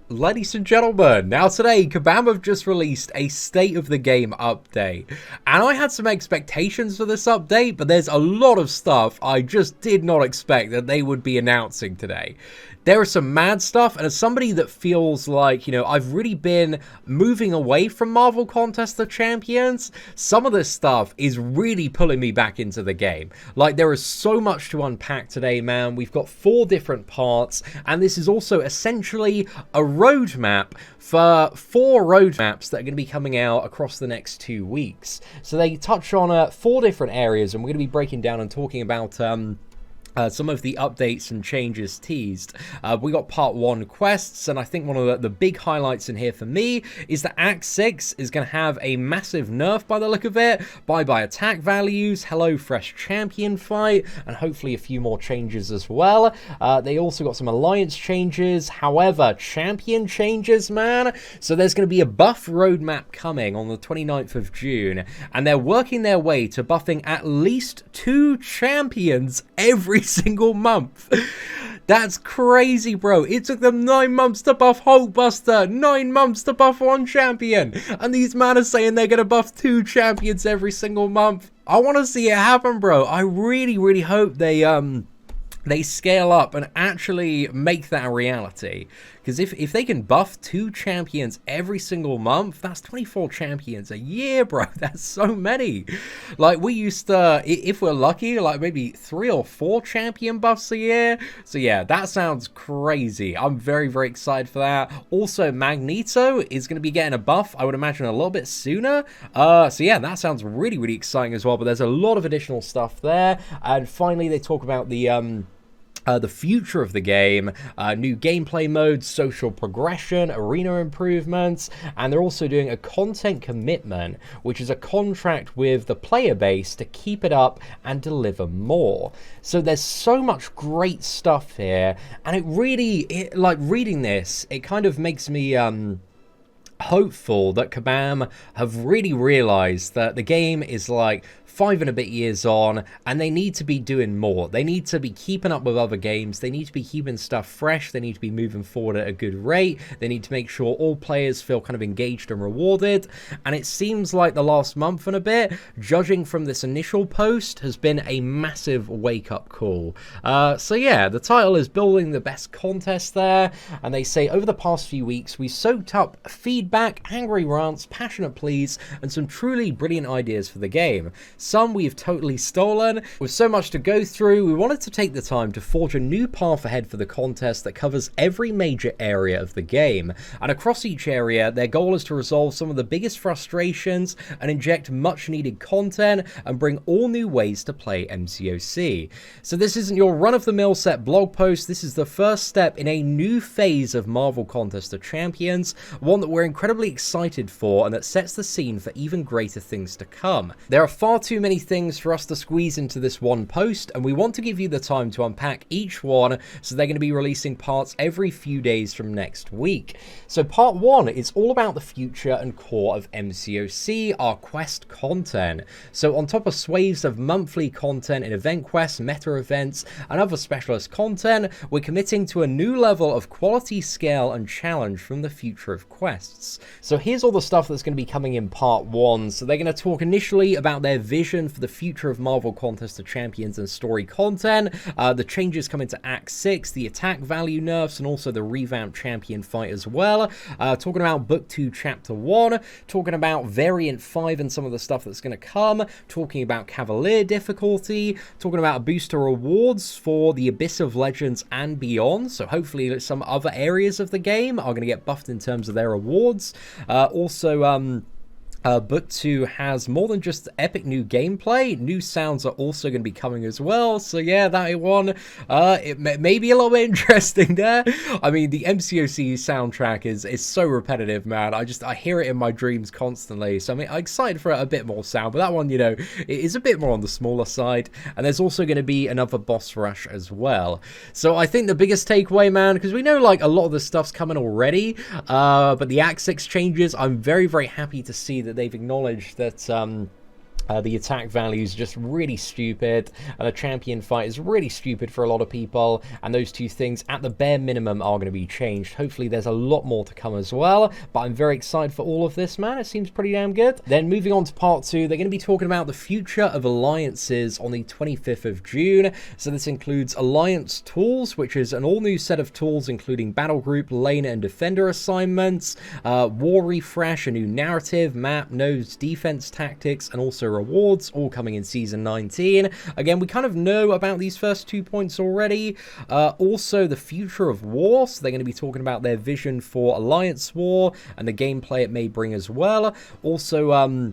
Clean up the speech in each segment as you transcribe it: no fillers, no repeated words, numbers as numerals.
Ladies and gentlemen, now today, KABAM have just released a State of the Game update. And I had some expectations for this update, but there's a lot of stuff I just did not expect that they would be announcing today. There is some mad stuff, and as somebody that feels like, I've really been moving away from Marvel Contest of Champions, some of this stuff is really pulling me back into the game. Like, there is so much to unpack today, man. We've got 4 different parts, and this is also essentially a roadmap for 4 roadmaps that are going to be coming out across the next 2 weeks. So they touch on 4 different areas, and we're going to be breaking down and talking about some of the updates and changes teased. We got part 1 quests, and I think one of the big highlights in here for me is that Act 6 is going to have a massive nerf by the look of it. Bye-bye attack values, hello fresh champion fight, and hopefully a few more changes as well. They also got some alliance changes, however, champion changes, man. So there's going to be a buff roadmap coming on the 29th of June, and they're working their way to buffing at least 2 champions every single month. That's crazy, bro. It took them 9 months to buff Hulkbuster, 9 months to buff 1 champion, and these men are saying they're gonna buff 2 champions every single month. I want to see it happen, bro. I really hope they scale up and actually make that a reality. Because if they can buff 2 champions every single month, that's 24 champions a year, bro. That's so many. Like, we used to, if we're lucky, like maybe 3 or 4 champion buffs a year. So yeah, that sounds crazy. I'm very excited for that. Also, Magneto is going to be getting a buff, I would imagine, a little bit sooner. So yeah, that sounds really exciting as well. But there's a lot of additional stuff there. And finally, they talk about the future of the game, new gameplay modes, social progression, arena improvements, and they're also doing a content commitment, which is a contract with the player base to keep it up and deliver more. So there's so much great stuff here, and it really, like reading this, it kind of makes me hopeful that KABAM have really realized that the game is like 5 and a bit years on, and they need to be doing more. They need to be keeping up with other games. They need to be keeping stuff fresh. They need to be moving forward at a good rate. They need to make sure all players feel kind of engaged and rewarded. And it seems like the last month and a bit, judging from this initial post, has been a massive wake-up call. So yeah, the title is Building the Best Contest there, and they say, over the past few weeks, we soaked up feedback, angry rants, passionate pleas, and some truly brilliant ideas for the game. Some we've totally stolen. With so much to go through, we wanted to take the time to forge a new path ahead for the contest that covers every major area of the game. And across each area, their goal is to resolve some of the biggest frustrations and inject much needed content and bring all new ways to play MCOC. So this isn't your run-of-the-mill set blog post. This is the first step in a new phase of Marvel Contest of Champions, one that we're incredibly excited for and that sets the scene for even greater things to come. There are far too many things for us to squeeze into this one post, and we want to give you the time to unpack each one, so they're going to be releasing parts every few days from next week. So part 1 is all about the future and core of MCOC, our quest content. So on top of swathes of monthly content in event quests, meta events, and other specialist content, we're committing to a new level of quality, scale, and challenge from the future of quests. So here's all the stuff that's going to be coming in part 1. So they're going to talk initially about their vision for the future of Marvel Contest of Champions and story content, the changes coming to Act 6, the attack value nerfs, and also the revamped champion fight as well. Talking about Book 2 Chapter 1, talking about Variant 5 and some of the stuff that's going to come, talking about Cavalier difficulty, talking about booster rewards for the Abyss of Legends and beyond, so hopefully some other areas of the game are going to get buffed in terms of their rewards. Book 2 has more than just epic new gameplay. New sounds are also going to be coming as well. So yeah, that one, it may be a little bit interesting there. I mean, the MCOC soundtrack is so repetitive, man. I hear it in my dreams constantly. So I mean, I'm excited for a bit more sound, but that one, it is a bit more on the smaller side. And there's also going to be another boss rush as well. So I think the biggest takeaway, man, because we know like a lot of the stuff's coming already, but the Act 6 changes, I'm very happy to see that they've acknowledged that The attack value is just really stupid, and the champion fight is really stupid for a lot of people, and those two things at the bare minimum are going to be changed. Hopefully there's a lot more to come as well, but I'm very excited for all of this, man. It seems pretty damn good. Then moving on to part 2, they're going to be talking about the future of alliances on the 25th of June. So this includes alliance tools, which is an all-new set of tools including battle group, lane, and defender assignments, war refresh, a new narrative, map, nodes, defense tactics, and also rewards, all coming in Season 19. Again, we kind of know about these first 2 points already. Also, the future of war, so they're going to be talking about their vision for Alliance War and the gameplay it may bring as well. Also,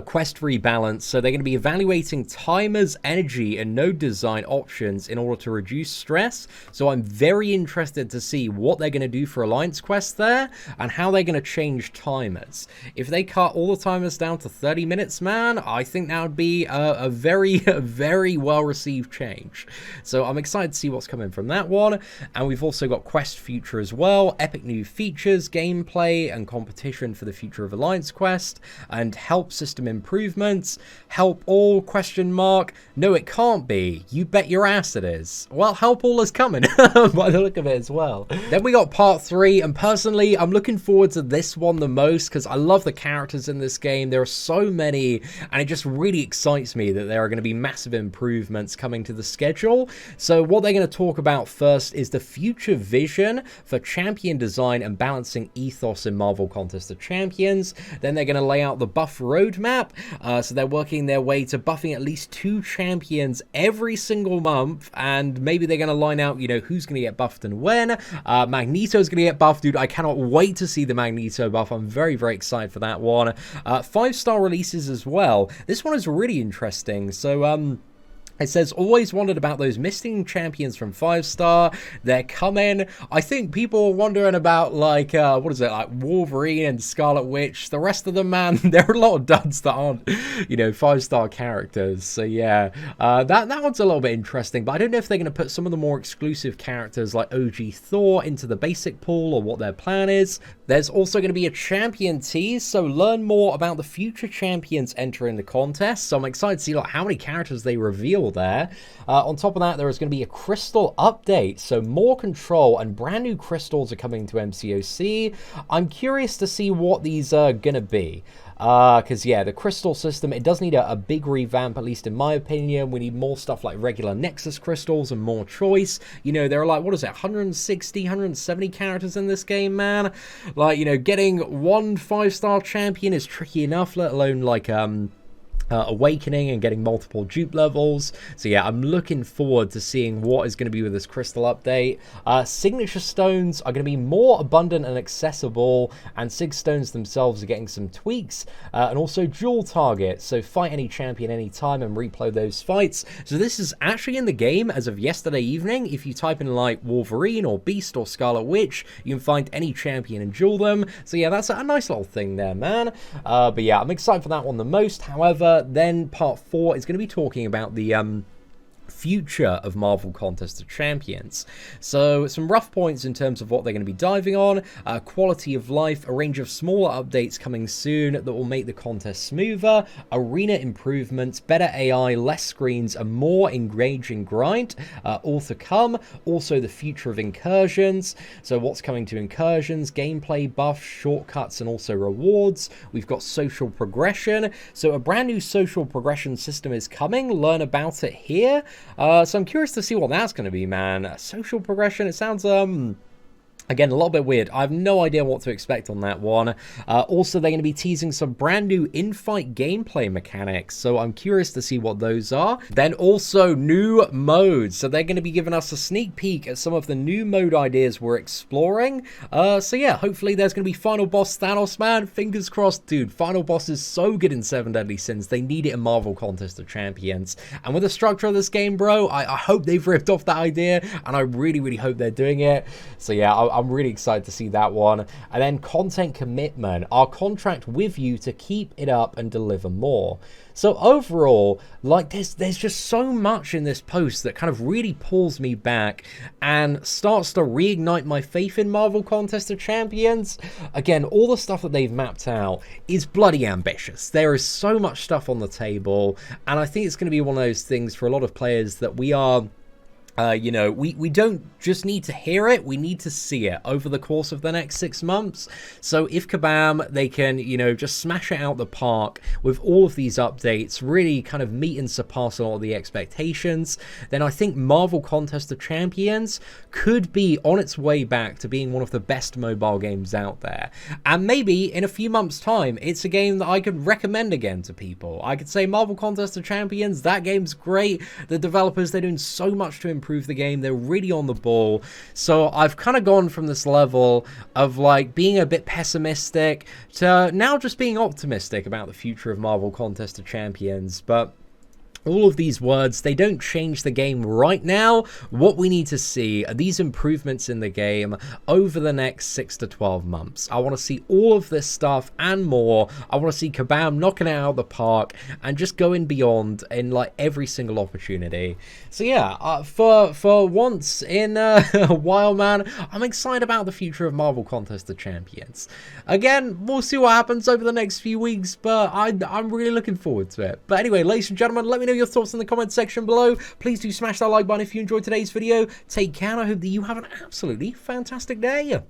quest rebalance, so they're going to be evaluating timers, energy, and node design options in order to reduce stress. So I'm very interested to see what they're going to do for Alliance quests there, and how they're going to change timers. If they cut all the timers down to 30 minutes, man, I think that would be a very well-received change. So I'm excited to see what's coming from that one. And we've also got quest future as well, epic new features, gameplay, and competition for the future of Alliance quest, and help system improvements. Help all, question mark? No, it can't be. You bet your ass it is. Well, help all is coming by the look of it as well. Then we got part 3, and personally I'm looking forward to this one the most because I love the characters in this game. There are so many, and it just really excites me that there are going to be massive improvements coming to the schedule. So what they're going to talk about first is the future vision for champion design and balancing ethos in Marvel Contest of Champions. Then they're going to lay out the buff roadmap. So they're working their way to buffing at least 2 champions every single month, and maybe they're going to line out, you know, who's going to get buffed and when. Magneto's going to get buffed, dude. I cannot wait to see the Magneto buff. I'm very excited for that one. 5-star releases as well. This one is really interesting. So, it says, always wondered about those missing champions from 5-star. They're coming. I think people are wondering about, like, what is it, like Wolverine and Scarlet Witch. The rest of them, man, there are a lot of duds that aren't, you know, 5-star characters. So, yeah, that one's a little bit interesting. But I don't know if they're going to put some of the more exclusive characters like OG Thor into the basic pool or what their plan is. There's also going to be a champion tease, so learn more about the future champions entering the contest. So I'm excited to see, like, how many characters they reveal there. On top of that, there is going to be a crystal update, so more control and brand new crystals are coming to MCOC. I'm curious to see what these are going to be. Because, yeah, the crystal system, it does need a big revamp, at least in my opinion. We need more stuff like regular Nexus crystals and more choice. You know, there are like, what is it, 160, 170 characters in this game, man? Like, you know, getting one 5-star champion is tricky enough, let alone, like, awakening and getting multiple dupe levels. So yeah, I'm looking forward to seeing what is going to be with this crystal update. Signature stones are going to be more abundant and accessible, and sig stones themselves are getting some tweaks, and also dual targets, so fight any champion anytime and replay those fights. So this is actually in the game as of yesterday evening. If you type in like Wolverine or Beast or Scarlet Witch, you can find any champion and duel them. So yeah, that's a nice little thing there, man. But yeah, I'm excited for that one the most. However, then part 4 is going to be talking about the future of Marvel Contest of Champions. So some rough points in terms of what they're going to be diving on. Quality of life, a range of smaller updates coming soon that will make the contest smoother, arena improvements, better AI, less screens, a more engaging grind, all to come. Also the future of incursions, so what's coming to incursions, gameplay buffs, shortcuts, and also rewards. We've got social progression, so a brand new social progression system is coming. Learn about it here. So I'm curious to see what that's going to be, man. Social progression, it sounds, again, a little bit weird. I have no idea what to expect on that one. Also, they're going to be teasing some brand new in-fight gameplay mechanics, so I'm curious to see what those are. Then also new modes. So they're going to be giving us a sneak peek at some of the new mode ideas we're exploring. So yeah, hopefully there's going to be Final Boss Thanos, man. Fingers crossed, dude. Final Boss is so good in 7 Deadly Sins. They need it in Marvel Contest of Champions. And with the structure of this game, bro, I hope they've ripped off that idea, and I really hope they're doing it. So yeah, I'm really excited to see that one. And then content commitment, our contract with you to keep it up and deliver more. So overall, like, there's just so much in this post that kind of really pulls me back and starts to reignite my faith in Marvel Contest of Champions. Again, all the stuff that they've mapped out is bloody ambitious. There is so much stuff on the table, and I think it's going to be one of those things for a lot of players that we are... you know, we don't just need to hear it, we need to see it over the course of the next 6 months. So if KABAM, they can, you know, just smash it out the park with all of these updates, really kind of meet and surpass all of the expectations, then I think Marvel Contest of Champions could be on its way back to being one of the best mobile games out there. And maybe in a few months' time, it's a game that I could recommend again to people. I could say Marvel Contest of Champions, that game's great. The developers, they're doing so much to improve the game. They're really on the ball. So I've kind of gone from this level of like being a bit pessimistic to now just being optimistic about the future of Marvel Contest of Champions. But all of these words, they don't change the game right now. What we need to see are these improvements in the game over the next 6 to 12 months. I want to see all of this stuff and more. I want to see KABAM knocking it out of the park and just going beyond in like every single opportunity. So yeah, for once in a while, man, I'm excited about the future of Marvel Contest of Champions. Again, we'll see what happens over the next few weeks, but I'm really looking forward to it. But anyway, ladies and gentlemen, let me know your thoughts in the comment section below. Please do smash that like button if you enjoyed today's video. Take care, and I hope that you have an absolutely fantastic day.